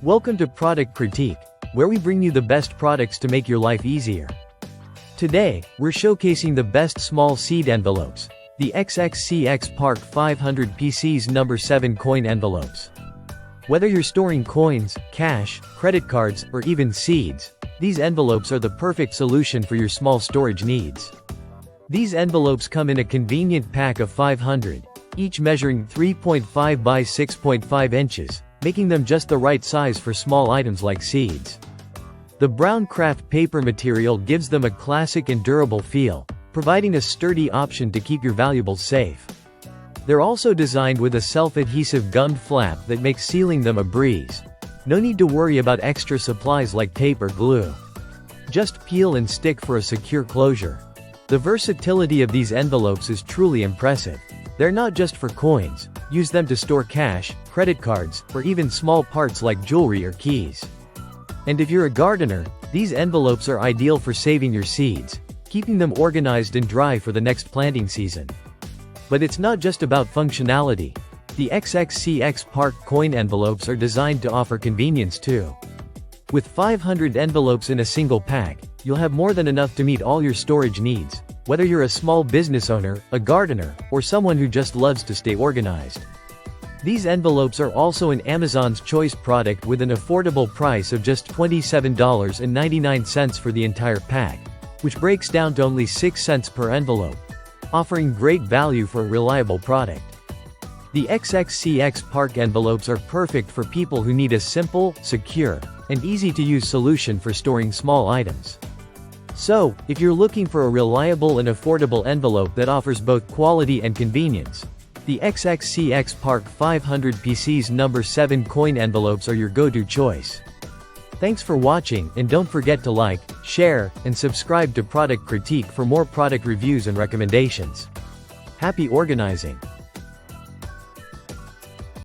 Welcome to Product Critique, where we bring you the best products to make your life easier. Today, we're showcasing the best small seed envelopes, the Xxcxpark 500 PCS number 7 coin envelopes. Whether you're storing coins, cash, credit cards, or even seeds, these envelopes are the perfect solution for your small storage needs. These envelopes come in a convenient pack of 500, each measuring 3.5 by 6.5 inches, making them just the right size for small items like seeds. The brown craft paper material gives them a classic and durable feel, providing a sturdy option to keep your valuables safe. They're also designed with a self-adhesive gummed flap that makes sealing them a breeze. No need to worry about extra supplies like tape or glue. Just peel and stick for a secure closure. The versatility of these envelopes is truly impressive. They're not just for coins. Use them to store cash, credit cards, or even small parts like jewelry or keys. And if you're a gardener, these envelopes are ideal for saving your seeds, keeping them organized and dry for the next planting season. But it's not just about functionality. The Xxcxpark coin envelopes are designed to offer convenience too. With 500 envelopes in a single pack, you'll have more than enough to meet all your storage needs, whether you're a small business owner, a gardener, or someone who just loves to stay organized. These envelopes are also an Amazon's Choice product with an affordable price of just $27.99 for the entire pack, which breaks down to only 6 cents per envelope, offering great value for a reliable product. The Xxcxpark envelopes are perfect for people who need a simple, secure, and easy-to-use solution for storing small items. So, if you're looking for a reliable and affordable envelope that offers both quality and convenience, the Xxcxpark 500 PCS number 7 coin envelopes are your go-to choice. Thanks for watching, and don't forget to like, share, and subscribe to Product Critique for more product reviews and recommendations. Happy organizing!